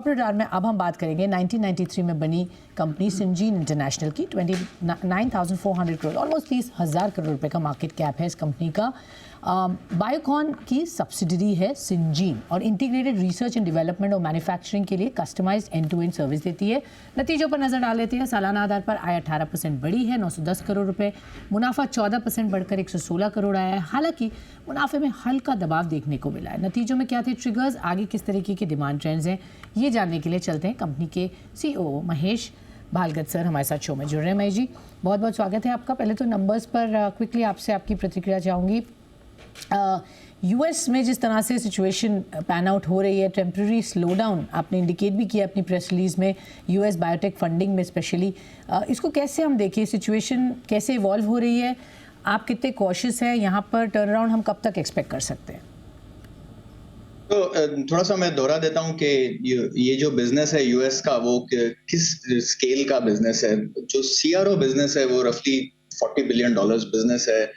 Corporate arm में अब हम बात करेंगे 1993 में बनी कंपनी सिंजीन इंटरनेशनल की 29,400 करोड़, ऑलमोस्ट 30,000 करोड़ रुपए का मार्केट कैप है इस कंपनी का। बायोकॉन की सब्सिडरी है सिंजीन और इंटीग्रेटेड रिसर्च एंड डेवलपमेंट और मैन्युफैक्चरिंग के लिए customised end to end service देती है। नतीजों पर नजर डाल लेते हैं। सालाना आधार पर आय 18% बढ़ी है, 910 करोड़ रुपए। मुनाफा 14% बढ़कर 116 करोड़ आया है। हालांकि मुनाफे में हल्का दबाव देखने को मिला है। नतीजों में क्या थे ट्रिगर्स, आगे किस तरीके के डिमांड ट्रेंड्स हैं, ये जानने के लिए चलते हैं कंपनी के सीईओ महेश भालगत सर हमारे साथ शो में जुड़ रहे हैं। महेश जी, बहुत बहुत स्वागत है आपका। पहले तो नंबर्स पर क्विकली आपसे आपकी प्रतिक्रिया चाहूँगी। यूएस में जिस तरह से सिचुएशन पैन आउट हो रही है, टेम्प्रेरी स्लो डाउन आपने इंडिकेट भी किया अपनी प्रेस रिलीज में, यूएस बायोटेक फंडिंग में स्पेशली, इसको कैसे हम देखें, सिचुएशन कैसे इवॉल्व हो रही है, आप कितने कॉशियस हैं, यहाँ पर टर्न अराउंड हम कब तक एक्सपेक्ट कर सकते हैं? तो थोड़ा सा मैं दोहरा देता हूँ कि ये जो बिजनेस है यूएस का, वो किस स्केल का बिजनेस है। जो सीआरओ बिजनेस है वो रफली $40 बिलियन बिजनेस है,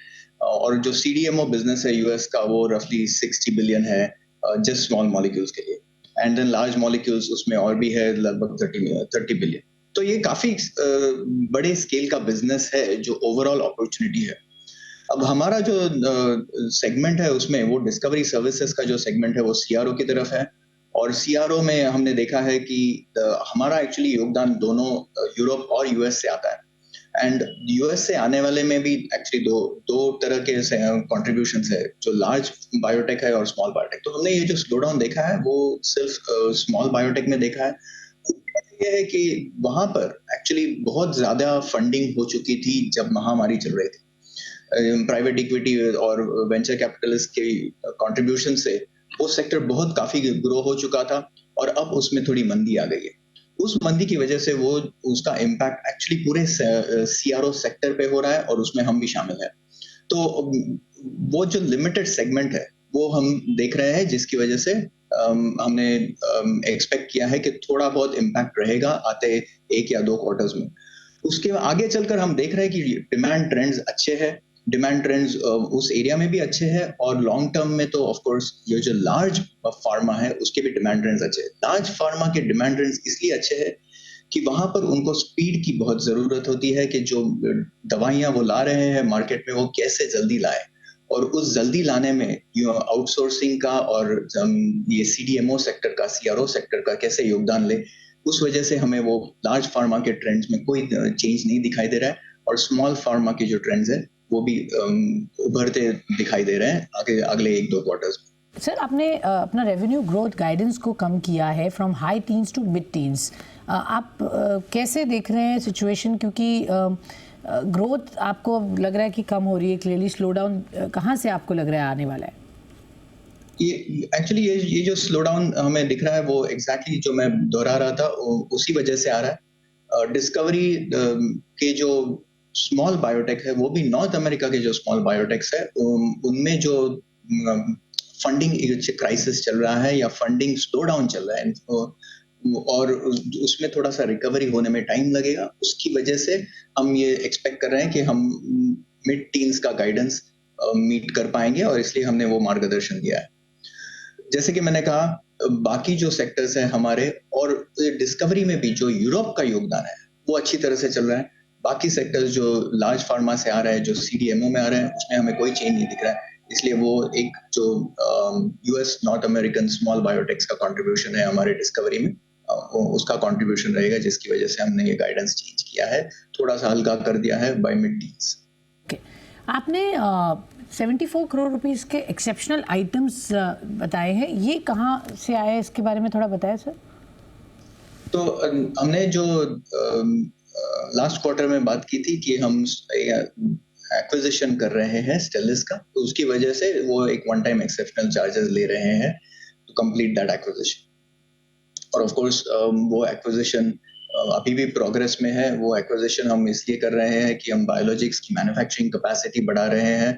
और जो सीडीएमओ बिजनेस है यूएस का वो रफली $60 बिलियन है जस्ट स्मॉल मॉलिक्यूल्स के लिए। एंड देन लार्ज मॉलिक्यूल्स उसमें और भी है लगभग 30 बिलियन। तो ये काफी बड़े स्केल का बिजनेस है जो ओवरऑल अपॉर्चुनिटी है। अब हमारा जो सेगमेंट है उसमें वो डिस्कवरी सर्विसेज का जो सेगमेंट है वो सीआरओ की तरफ है, और सीआरओ में हमने देखा है कि हमारा एक्चुअली योगदान दोनों यूरोप और यूएस से आता है। एंड यूएस से आने वाले में भी एक्चुअली दो तरह के कंट्रीब्यूशंस है, जो लार्ज बायोटेक है और स्मॉल बायोटेक। तो हमने ये जो स्लो डाउन देखा है वो सिर्फ स्मॉल बायोटेक में देखा है। ये है कि वहां पर एक्चुअली बहुत ज्यादा फंडिंग हो चुकी थी जब महामारी चल रही थी। प्राइवेट इक्विटी और वेंचर कैपिटलिस्ट के कंट्रीब्यूशन से वो सेक्टर बहुत काफी ग्रो हो चुका था, और अब उसमें थोड़ी मंदी आ गई है। उस मंदी की वजह से वो उसका इम्पैक्ट एक्चुअली पूरे सीआरओ सेक्टर पे हो रहा है, और उसमें हम भी शामिल हैं। तो वो जो लिमिटेड सेगमेंट है वो हम देख रहे हैं, जिसकी वजह से हमने एक्सपेक्ट किया है कि थोड़ा बहुत इम्पैक्ट रहेगा आते 1 या 2 क्वार्टर्स में। उसके आगे चलकर हम देख रहे हैं कि डिमांड ट्रेंड्स अच्छे हैं, डिमांड ट्रेंड्स उस एरिया में भी अच्छे हैं, और लॉन्ग टर्म में तो ऑफ कोर्स ये जो लार्ज फार्मा है उसके भी डिमांड ट्रेंड्स अच्छे हैं। लार्ज फार्मा के डिमांड ट्रेंड्स इसलिए अच्छे हैं कि वहां पर उनको स्पीड की बहुत जरूरत होती है, कि जो दवाइयां वो ला रहे हैं मार्केट में वो कैसे जल्दी लाए, और उस जल्दी लाने में आउटसोर्सिंग का और ये सीडीएमओ सेक्टर का, सीआरओ सेक्टर का कैसे योगदान ले। उस वजह से हमें वो लार्ज फार्मा के ट्रेंड्स में कोई चेंज नहीं दिखाई दे रहा है, और स्मॉल फार्मा के जो ट्रेंड्स है वो भी उभरते दिखाई दे रहे हैं आगे अगले 1-2 क्वार्टर्स में। सर, आपने अपना रेवेन्यू ग्रोथ गाइडेंस को कम किया है from high teens to mid teens. आप कैसे देख रहे हैं सिचुएशन, क्योंकि ग्रोथ आपको लग रहा है कि कम हो रही है, क्लियरली स्लो डाउन कहाँ से आपको लग रहा है आने वाला है? ये एक्चुअली ये जो स्लो डाउन हमें दिख रहा है वो एग्जैक्टली जो मैं दोहरा रहा था उसी वजह से आ रहा है। डिस्कवरी के जो स्मॉल बायोटेक है, वो भी नॉर्थ अमेरिका के जो स्मॉल बायोटेक्स है उनमें जो फंडिंग क्राइसिस चल रहा है या फंडिंग स्लो डाउन चल रहा है, और उसमें थोड़ा सा रिकवरी होने में टाइम लगेगा। उसकी वजह से हम ये एक्सपेक्ट कर रहे हैं कि हम मिड टीन्स का गाइडेंस मीट कर पाएंगे, और इसलिए हमने वो मार्गदर्शन दिया है। जैसे कि मैंने कहा, बाकी जो सेक्टर्स हैं हमारे, और डिस्कवरी में भी जो यूरोप का योगदान है वो अच्छी तरह से चल रहा है। बाकी सेक्टर्स जो लार्ज फार्मा से आ रहे हैं, जो सीडीएमओ में आ रहे हैं, उसमें हमें कोई चेंज नहीं दिख रहा है। इसलिए वो एक जो US north American small biotechs का कंट्रीब्यूशन है हमारे डिस्कवरी में, उसका कंट्रीब्यूशन रहेगा, जिसकी वजह से हमने ये गाइडेंस चेंज किया है, थोड़ा सा हल्का कर दिया है बाय मिड टीन्स। आपने 74 करोड़ रुपीस के एक्सेप्शनल आइटम्स बताए हैं, ये कहाँ से आए, इसके बारे में थोड़ा बताएं सर। तो हमने जो लास्ट क्वार्टर में बात की थी कि हम एक्विजिशन कर रहे हैं स्टेलिस का, तो उसकी वजह से वो एक वन टाइम एक्सेप्शनल चार्जेस ले रहे हैं टू कंप्लीट दैट एक्विजिशन। और ऑफ कोर्स वो एक्विजिशन अभी भी प्रोग्रेस में है। वो एक्विजिशन हम इसलिए कर रहे हैं कि हम बायोलॉजिक्स की मैन्युफैक्चरिंग कैपेसिटी बढ़ा रहे हैं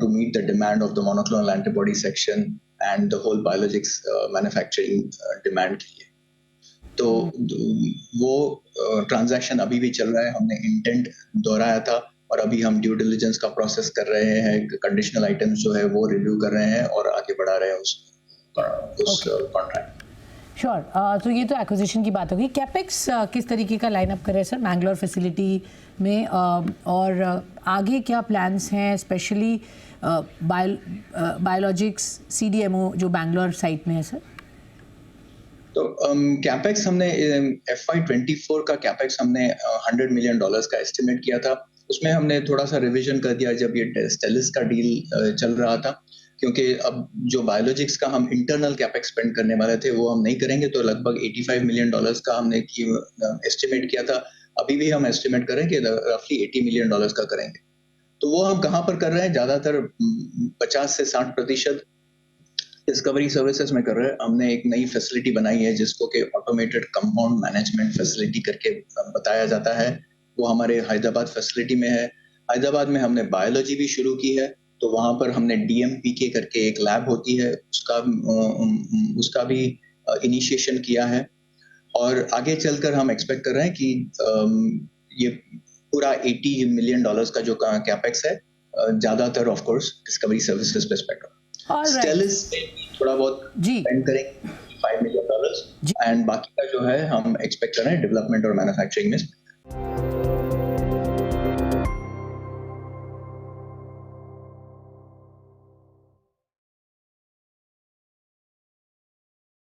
to meet the demand of the monoclonal antibody section and the whole biologics manufacturing demand के लिए। तो वो ट्रांजैक्शन अभी भी चल रहा है। हमने इंटेंट दोहराया था, और अभी हम ड्यू डिलिजेंस का प्रोसेस कर रहे हैं, कंडीशनल आइटम्स जो है वो रिव्यू कर रहे हैं और आगे बढ़ा रहे हैं उस कॉन्ट्रैक्ट। श्योर तो ये तो एक्विजिशन की बात होगी। कैपेक्स किस तरीके का लाइनअप कर रहे हैं सर मैंगलोर फैसिलिटी में, और आगे क्या प्लान्स हैं, स्पेशली बायोलॉजिक्स CDMO जो बैंगलोर साइट में है सर? तो कैपेक्स हमने FY24 का कैपेक्स हमने $100 मिलियन का एस्टिमेट किया था। उसमें हमने थोड़ा सा रिवीजन कर दिया जब ये स्टेलिस का डील चल रहा था, क्योंकि अब जो बायोलॉजिक्स का हम इंटरनल कैपेक्स स्पेंड करने वाले थे वो हम नहीं करेंगे, तो लगभग $85 मिलियन का हमने एस्टिमेट किया था। अभी भी हम एस्टिमेट करें कि रफली $80 मिलियन का करेंगे। तो वो हम कहाँ पर कर रहे हैं, ज्यादातर 50 से 60% डिस्कवरी सर्विसेज में कर रहे हैं। हमने एक नई फैसिलिटी बनाई है जिसको कि ऑटोमेटेड कंपाउंड मैनेजमेंट फैसिलिटी करके बताया जाता है। वो हमारे हैदराबाद फैसिलिटी में है। हैदराबाद में हमने बायोलॉजी भी शुरू की है, तो वहां पर हमने DMPK करके एक लैब होती है, उसका भी इनिशिएशन किया है। और आगे चलकर हम एक्सपेक्ट कर रहे हैं कि ये पूरा $80 मिलियन का जो कैपेक्स है, ज्यादातर ऑफ कोर्स डिस्कवरी सर्विसेज पे स्पेंड होगा। स्टेलिस पे थोड़ा बहुत जी स्पेंड करेंगे $5 मिलियन, जी एंड बाकी का जो है हम एक्सपेक्ट कर रहे हैं डेवलपमेंट और मैन्युफैक्चरिंग में।